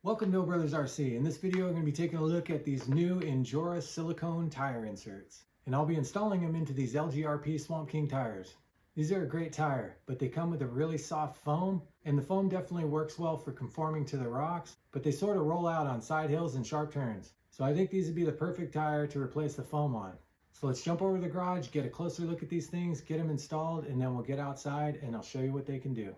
Welcome to Brothers RC. In this video, I'm going to be taking a look at these new Injora silicone tire inserts. And I'll be installing them into these LGRP Swamp King tires. These are a great tire, but they come with a really soft foam, and the foam definitely works well for conforming to the rocks, but they sort of roll out on side hills and sharp turns. So I think these would be the perfect tire to replace the foam on. So let's jump over to the garage, get a closer look at these things, get them installed, and then we'll get outside and I'll show you what they can do.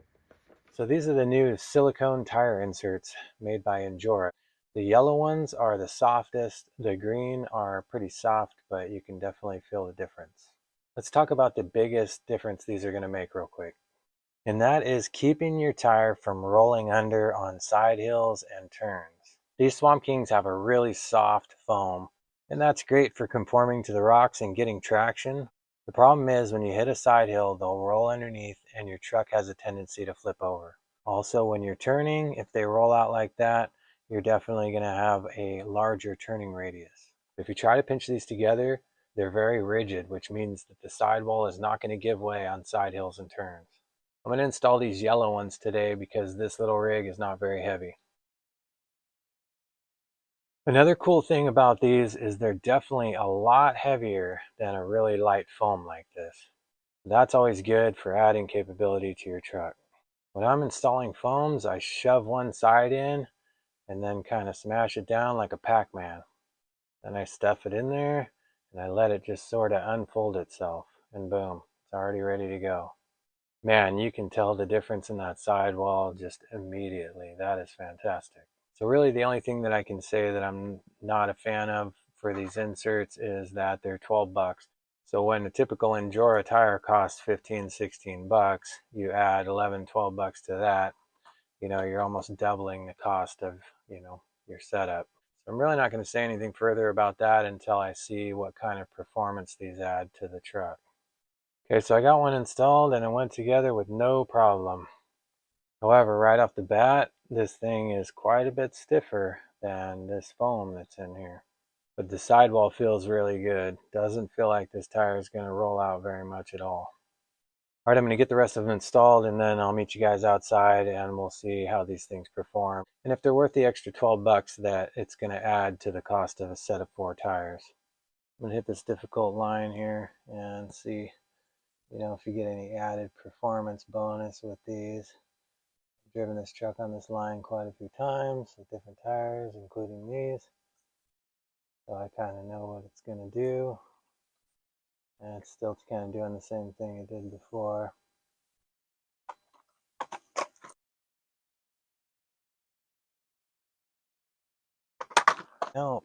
So these are the new silicone tire inserts made by Injora. The yellow ones are the softest. The green are pretty soft, but you can definitely feel the difference. Let's talk about the biggest difference these are going to make real quick. And that is keeping your tire from rolling under on side hills and turns. These Swamp Kings have a really soft foam, and that's great for conforming to the rocks and getting traction. The problem is when you hit a side hill, they'll roll underneath and your truck has a tendency to flip over. Also, when you're turning, if they roll out like that, you're definitely going to have a larger turning radius. If you try to pinch these together, they're very rigid, which means that the sidewall is not going to give way on side hills and turns. I'm going to install these yellow ones today because this little rig is not very heavy. Another cool thing about these is they're definitely a lot heavier than a really light foam like this. That's always good for adding capability to your truck. When I'm installing foams, I shove one side in and then kind of smash it down like a Pac-Man. Then I stuff it in there and I let it just sort of unfold itself, and boom, it's already ready to go. Man, you can tell the difference in that sidewall just immediately. That is fantastic. So really the only thing that I can say that I'm not a fan of for these inserts is that they're 12 bucks. So when a typical Injora tire costs 15, 16 bucks, you add 11, 12 bucks to that, you're almost doubling the cost of, your setup. So I'm really not going to say anything further about that until I see what kind of performance these add to the truck. Okay, so I got one installed and it went together with no problem. However, right off the bat, this thing is quite a bit stiffer than this foam that's in here. But the sidewall feels really good. Doesn't feel like this tire is going to roll out very much at all. All right, I'm going to get the rest of them installed and then I'll meet you guys outside and we'll see how these things perform. And if they're worth the extra 12 bucks that it's going to add to the cost of a set of 4 tires. I'm going to hit this difficult line here and see if you get any added performance bonus with these. I've driven this truck on this line quite a few times with different tires, including these. So I kind of know what it's going to do. And it's still kind of doing the same thing it did before. Now,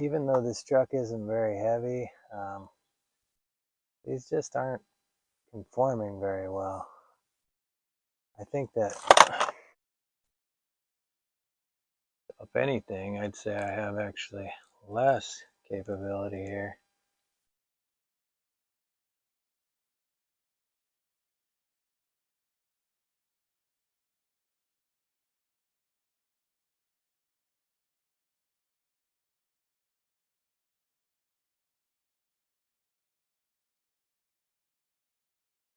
even though this truck isn't very heavy, these just aren't conforming very well. I think that, if anything, I'd say I have actually less capability here.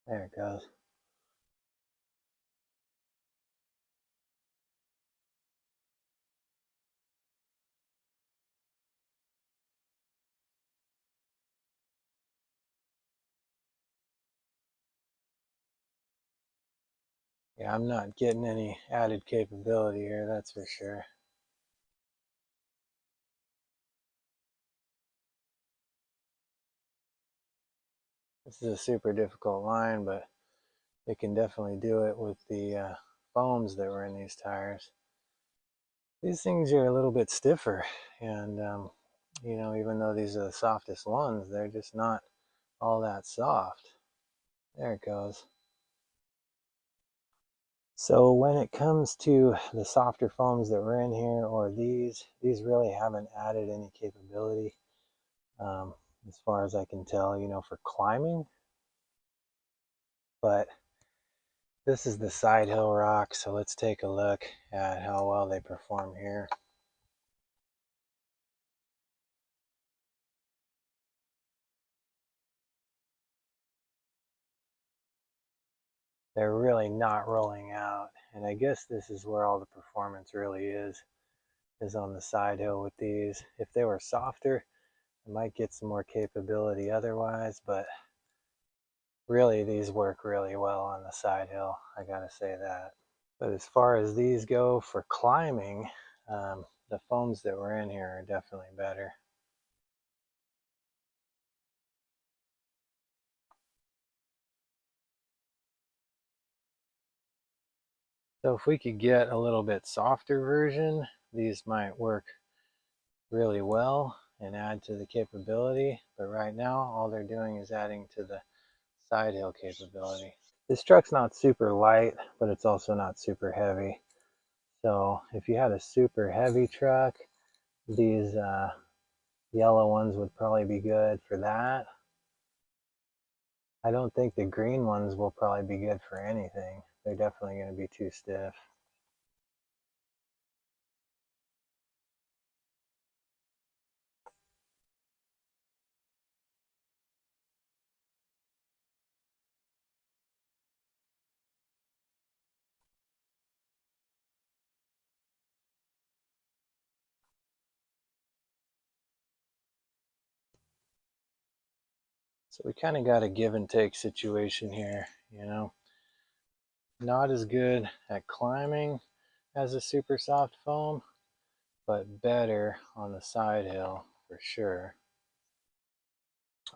There it goes. Yeah, I'm not getting any added capability here, that's for sure. This is a super difficult line, but it can definitely do it with the foams that were in these tires. These things are a little bit stiffer, and even though these are the softest ones, they're just not all that soft. There it goes. So when it comes to the softer foams that were in here, or these really haven't added any capability, as far as I can tell, for climbing. But this is the side hill rock, so let's take a look at how well they perform here. They're really not rolling out, and I guess this is where all the performance really is. is on the side hill with these. If they were softer, I might get some more capability otherwise, but really these work really well on the side hill, I gotta say that. But as far as these go for climbing, the foams that were in here are definitely better. So if we could get a little bit softer version, these might work really well and add to the capability. But right now, all they're doing is adding to the side hill capability. This truck's not super light, but it's also not super heavy. So if you had a super heavy truck, these yellow ones would probably be good for that. I don't think the green ones will probably be good for anything. They're definitely going to be too stiff. So we kind of got a give and take situation here, you know. Not as good at climbing as a super soft foam, but better on the side hill for sure.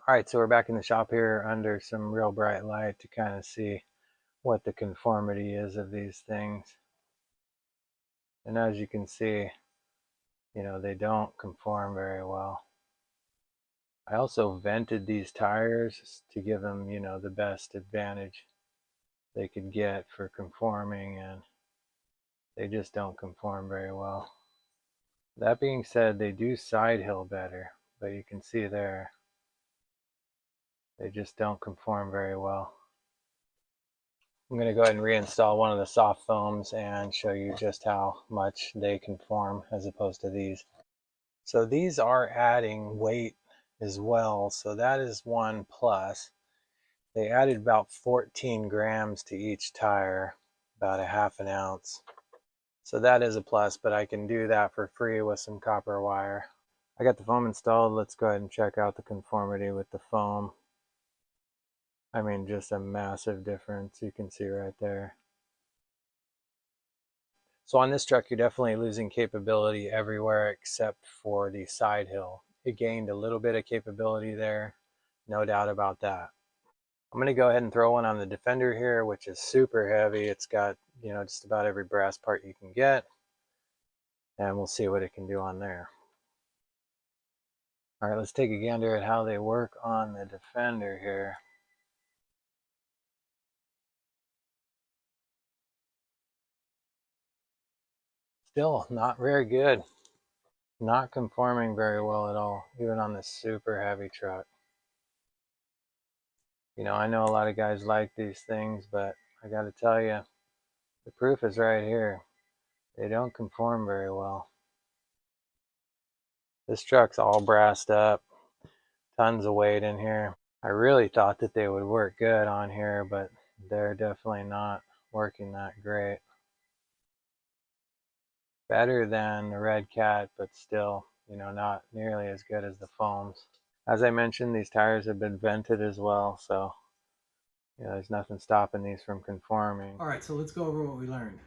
All right, so we're back in the shop here under some real bright light to kind of see what the conformity is of these things. And as you can see, they don't conform very well. I also vented these tires to give them, the best advantage they could get for conforming, and they just don't conform very well. That being said, they do side hill better, but you can see there, they just don't conform very well. I'm going to go ahead and reinstall one of the soft foams and show you just how much they conform as opposed to these. So these are adding weight as well, so that is one plus. They added about 14 grams to each tire, about a half an ounce. So that is a plus, but I can do that for free with some copper wire. I got the foam installed. Let's go ahead and check out the conformity with the foam. I mean, just a massive difference you can see right there. So on this truck, you're definitely losing capability everywhere except for the side hill. It gained a little bit of capability there, no doubt about that. I'm going to go ahead and throw one on the Defender here, which is super heavy. It's got, just about every brass part you can get, and we'll see what it can do on there. All right, let's take a gander at how they work on the Defender here. Still not very good. Not conforming very well at all, even on this super heavy truck. I know a lot of guys like these things, but I got to tell you, the proof is right here. They don't conform very well. This truck's all brassed up, tons of weight in here. I really thought that they would work good on here, but they're definitely not working that great. Better than the Red Cat, but still, not nearly as good as the foams. As I mentioned, these tires have been vented as well, so there's nothing stopping these from conforming. All right, so let's go over what we learned.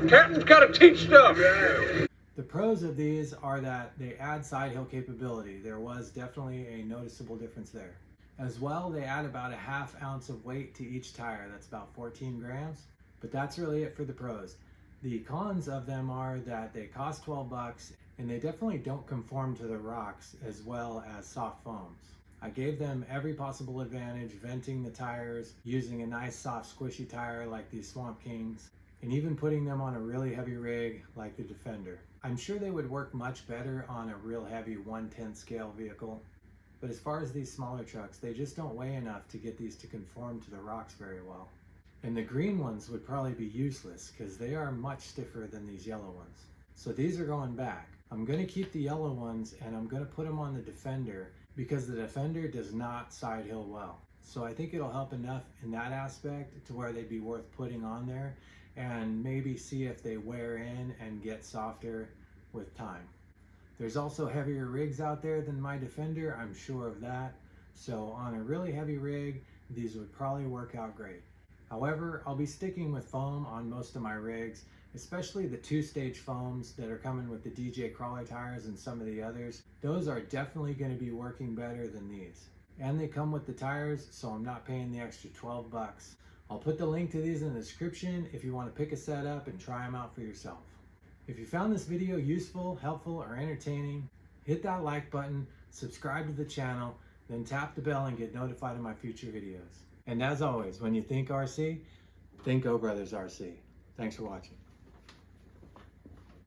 Captain's got to teach stuff. The pros of these are that they add side hill capability. There was definitely a noticeable difference there. As well, they add about a half ounce of weight to each tire. That's about 14 grams. But that's really it for the pros. The cons of them are that they cost 12 bucks and they definitely don't conform to the rocks as well as soft foams. I gave them every possible advantage, venting the tires, using a nice soft squishy tire like these Swamp Kings, and even putting them on a really heavy rig like the Defender. I'm sure they would work much better on a real heavy 1/10 scale vehicle, but as far as these smaller trucks, they just don't weigh enough to get these to conform to the rocks very well. And the green ones would probably be useless because they are much stiffer than these yellow ones. So these are going back. I'm going to keep the yellow ones and I'm going to put them on the Defender because the Defender does not side hill well. So I think it'll help enough in that aspect to where they'd be worth putting on there and maybe see if they wear in and get softer with time. There's also heavier rigs out there than my Defender, I'm sure of that. So on a really heavy rig, these would probably work out great. However, I'll be sticking with foam on most of my rigs, especially the 2-stage foams that are coming with the DJ crawler tires and some of the others. Those are definitely going to be working better than these. And they come with the tires, so I'm not paying the extra 12 bucks. I'll put the link to these in the description if you want to pick a set up and try them out for yourself. If you found this video useful, helpful, or entertaining, hit that like button, subscribe to the channel, then tap the bell and get notified of my future videos. And as always, when you think RC, think Go Brothers RC. Thanks for watching.